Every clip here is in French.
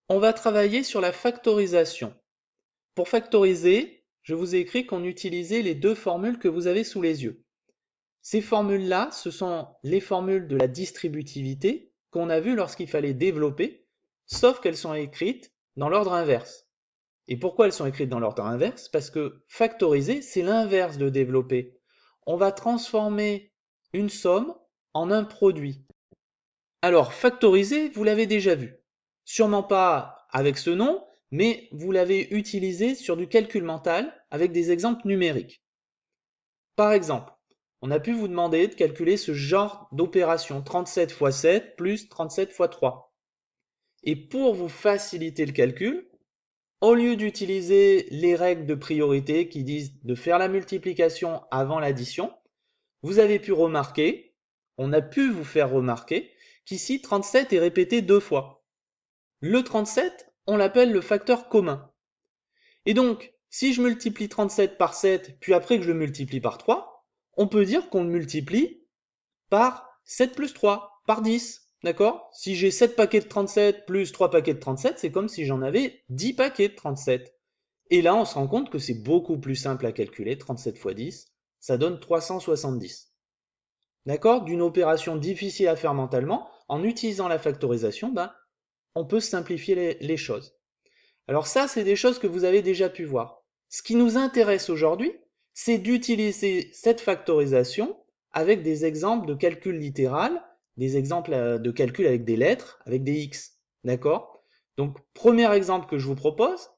On va travailler sur la factorisation. Pour factoriser, je vous ai écrit qu'on utilisait les deux formules que vous avez sous les yeux. Ces formules-là, ce sont les formules de la distributivité qu'on a vues lorsqu'il fallait développer, sauf qu'elles sont écrites dans l'ordre inverse. Et pourquoi elles sont écrites dans l'ordre inverse? Parce que factoriser, c'est l'inverse de développer. On va transformer une somme en un produit. Alors, factoriser, vous l'avez déjà vu. Sûrement pas avec ce nom, mais vous l'avez utilisé sur du calcul mental avec des exemples numériques. Par exemple, on a pu vous demander de calculer ce genre d'opération 37 fois 7 plus 37 fois 3. Et pour vous faciliter le calcul, au lieu d'utiliser les règles de priorité qui disent de faire la multiplication avant l'addition, vous avez pu remarquer, on a pu vous faire remarquer qu'ici 37 est répété deux fois. Le 37, on l'appelle le facteur commun. Et donc, si je multiplie 37 par 7, puis après que je le multiplie par 3, on peut dire qu'on le multiplie par 7 plus 3, par 10. D'accord? Si j'ai 7 paquets de 37 plus 3 paquets de 37, c'est comme si j'en avais 10 paquets de 37. Et là, on se rend compte que c'est beaucoup plus simple à calculer. 37 fois 10, ça donne 370. D'accord? D'une opération difficile à faire mentalement, en utilisant la factorisation, on peut simplifier les choses. Alors ça, c'est des choses que vous avez déjà pu voir. Ce qui nous intéresse aujourd'hui, c'est d'utiliser cette factorisation avec des exemples de calcul littéral, des exemples de calcul avec des lettres, avec des x. D'accord? Donc, premier exemple que je vous propose,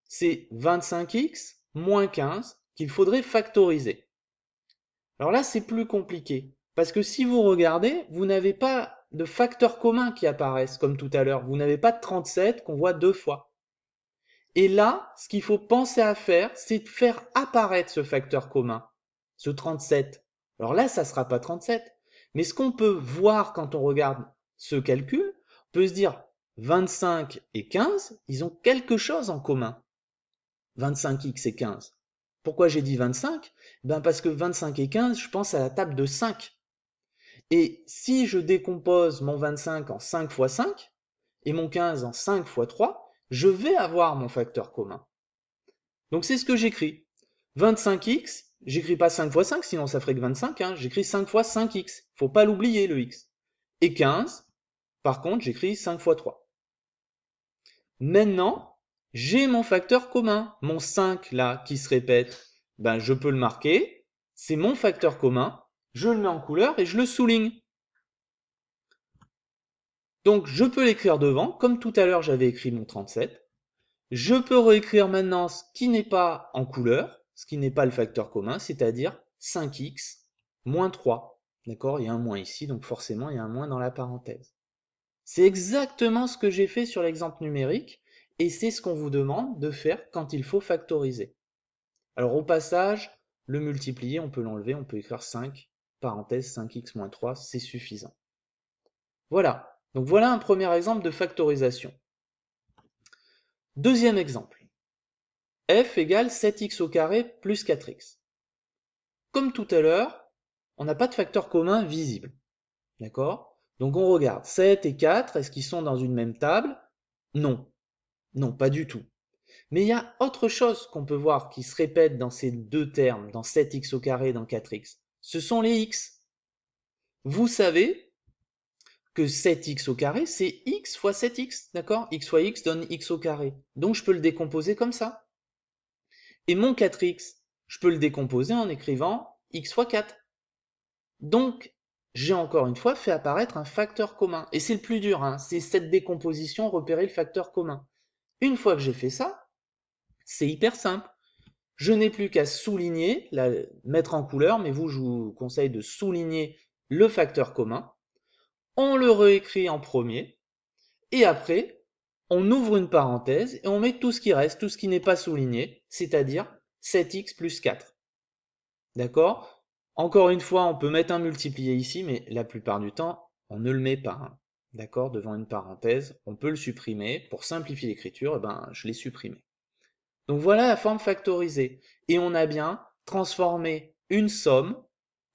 c'est 25x moins 15 qu'il faudrait factoriser. Alors là, c'est plus compliqué. Parce que si vous regardez, vous n'avez pas de facteurs communs qui apparaissent, comme tout à l'heure. Vous n'avez pas de 37 qu'on voit deux fois. Et là, ce qu'il faut penser à faire, c'est de faire apparaître ce facteur commun, ce 37. Alors là, ça ne sera pas 37. Mais ce qu'on peut voir quand on regarde ce calcul, on peut se dire 25 et 15, ils ont quelque chose en commun. 25x et 15. Pourquoi j'ai dit 25? Parce que 25 et 15, je pense à la table de 5. Et si je décompose mon 25 en 5 fois 5 et mon 15 en 5 fois 3, je vais avoir mon facteur commun. Donc c'est ce que j'écris. 25x, j'écris pas 5 fois 5, sinon ça ferait que 25, hein. J'écris 5 fois 5x. Faut pas l'oublier, le x. Et 15, par contre, j'écris 5 fois 3. Maintenant, j'ai mon facteur commun. Mon 5 là qui se répète, je peux le marquer. C'est mon facteur commun. Je le mets en couleur et je le souligne. Donc je peux l'écrire devant, comme tout à l'heure j'avais écrit mon 37. Je peux réécrire maintenant ce qui n'est pas en couleur, ce qui n'est pas le facteur commun, c'est-à-dire 5x moins 3. D'accord? Il y a un moins ici, donc forcément il y a un moins dans la parenthèse. C'est exactement ce que j'ai fait sur l'exemple numérique, et c'est ce qu'on vous demande de faire quand il faut factoriser. Alors au passage, le multiplier, on peut l'enlever, on peut écrire 5, parenthèse 5x moins 3, c'est suffisant. Voilà, donc voilà un premier exemple de factorisation. Deuxième exemple. F égale 7x au carré plus 4x. Comme tout à l'heure, on n'a pas de facteur commun visible. D'accord? Donc on regarde. 7 et 4, est-ce qu'ils sont dans une même table? Non. Non, pas du tout. Mais il y a autre chose qu'on peut voir qui se répète dans ces deux termes, dans 7x au carré et dans 4x. Ce sont les x. Vous savez que 7x au carré, c'est x fois 7x, d'accord? X fois x donne x au carré. Donc je peux le décomposer comme ça. Et mon 4x, je peux le décomposer en écrivant x fois 4. Donc, j'ai encore une fois fait apparaître un facteur commun. Et c'est le plus dur, hein, c'est cette décomposition, repérer le facteur commun. Une fois que j'ai fait ça, c'est hyper simple. Je n'ai plus qu'à souligner, mettre en couleur, mais vous, je vous conseille de souligner le facteur commun. On le réécrit en premier, et après, on ouvre une parenthèse et on met tout ce qui reste, tout ce qui n'est pas souligné, c'est-à-dire 7x plus 4. D'accord? Encore une fois, on peut mettre un multiplié ici, mais la plupart du temps, on ne le met pas. Hein. D'accord? Devant une parenthèse, on peut le supprimer. Pour simplifier l'écriture, je l'ai supprimé. Donc voilà la forme factorisée. Et on a bien transformé une somme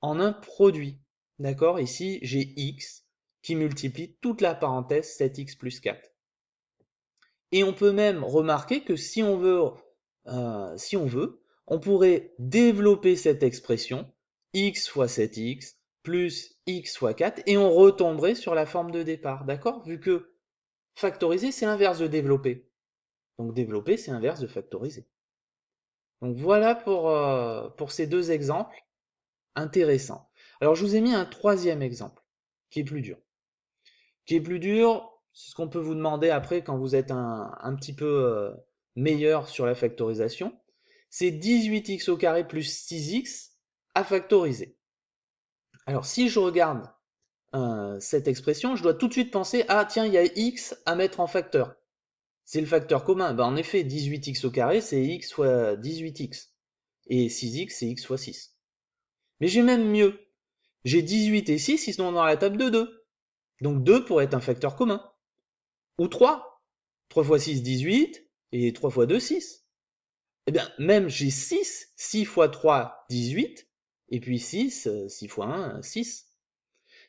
en un produit. D'accord? Ici, j'ai x qui multiplie toute la parenthèse 7x plus 4. Et on peut même remarquer que si on veut, on pourrait développer cette expression x fois 7x plus x fois 4 et on retomberait sur la forme de départ, d'accord? Vu que factoriser, c'est l'inverse de développer. Donc développer, c'est l'inverse de factoriser. Donc voilà pour ces deux exemples intéressants. Alors je vous ai mis un troisième exemple qui est plus dur. C'est ce qu'on peut vous demander après quand vous êtes un petit peu meilleur sur la factorisation. C'est 18x au carré plus 6x à factoriser. Alors si je regarde cette expression, je dois tout de suite penser, ah tiens, il y a x à mettre en facteur. C'est le facteur commun. Ben, en effet, 18x au carré, c'est x fois 18x. Et 6x, c'est x fois 6. Mais j'ai même mieux. J'ai 18 et 6, ils sont dans la table de 2. Donc 2 pourrait être un facteur commun. Ou 3. 3 fois 6, 18. Et 3 fois 2, 6. Eh bien, même j'ai 6. 6 fois 3, 18. Et puis 6, 6 fois 1, 6.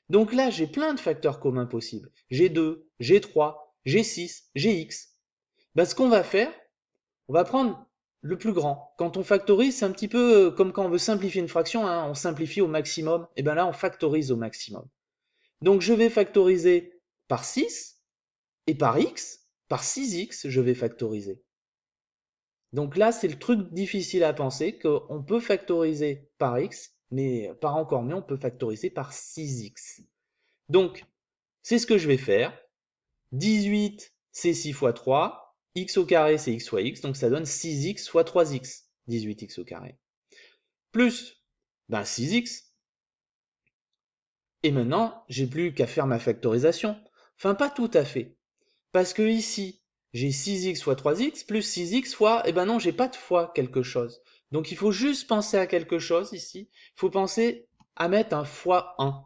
Donc là, j'ai plein de facteurs communs possibles. J'ai 2, j'ai 3, j'ai 6, j'ai x. Ben, ce qu'on va faire, on va prendre le plus grand. Quand on factorise, c'est un petit peu comme quand on veut simplifier une fraction, hein, on simplifie au maximum. Et bien là, on factorise au maximum. Donc je vais factoriser par 6 et par x, par 6x, je vais factoriser. Donc là, c'est le truc difficile à penser, qu'on peut factoriser par x, mais par encore mieux, on peut factoriser par 6x. Donc, c'est ce que je vais faire. 18, c'est 6 fois 3. X au carré, c'est x fois x. Donc ça donne 6x fois 3x. 18x au carré. Plus 6x. Et maintenant, j'ai plus qu'à faire ma factorisation. Enfin, pas tout à fait. Parce que ici, j'ai 6x fois 3x plus 6x fois... Eh ben non, j'ai pas de fois quelque chose. Donc il faut juste penser à quelque chose ici. Il faut penser à mettre un fois 1.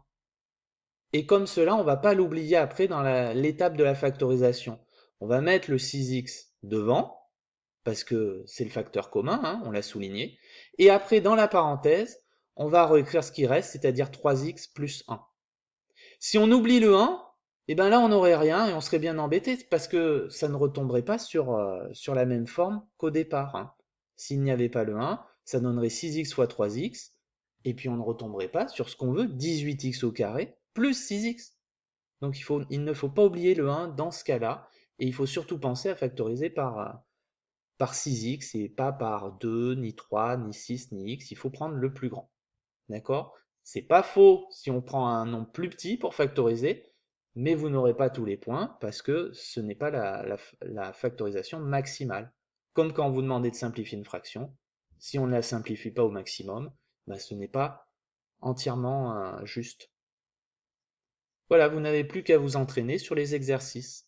Et comme cela, on ne va pas l'oublier après dans l'étape de la factorisation. On va mettre le 6x devant, parce que c'est le facteur commun, hein, on l'a souligné. Et après, dans la parenthèse, on va réécrire ce qui reste, c'est-à-dire 3x plus 1. Si on oublie le 1, et ben là, on n'aurait rien et on serait bien embêté, parce que ça ne retomberait pas sur la même forme qu'au départ. Hein. S'il n'y avait pas le 1, ça donnerait 6x fois 3x, et puis on ne retomberait pas sur ce qu'on veut, 18x au carré, plus 6x. Donc il ne faut pas oublier le 1 dans ce cas-là, et il faut surtout penser à factoriser par 6x et pas par 2, ni 3, ni 6, ni x, il faut prendre le plus grand. D'accord? C'est pas faux si on prend un nombre plus petit pour factoriser, mais vous n'aurez pas tous les points parce que ce n'est pas la factorisation maximale. Comme quand vous demandez de simplifier une fraction, si on ne la simplifie pas au maximum, ce n'est pas entièrement juste. Voilà, vous n'avez plus qu'à vous entraîner sur les exercices.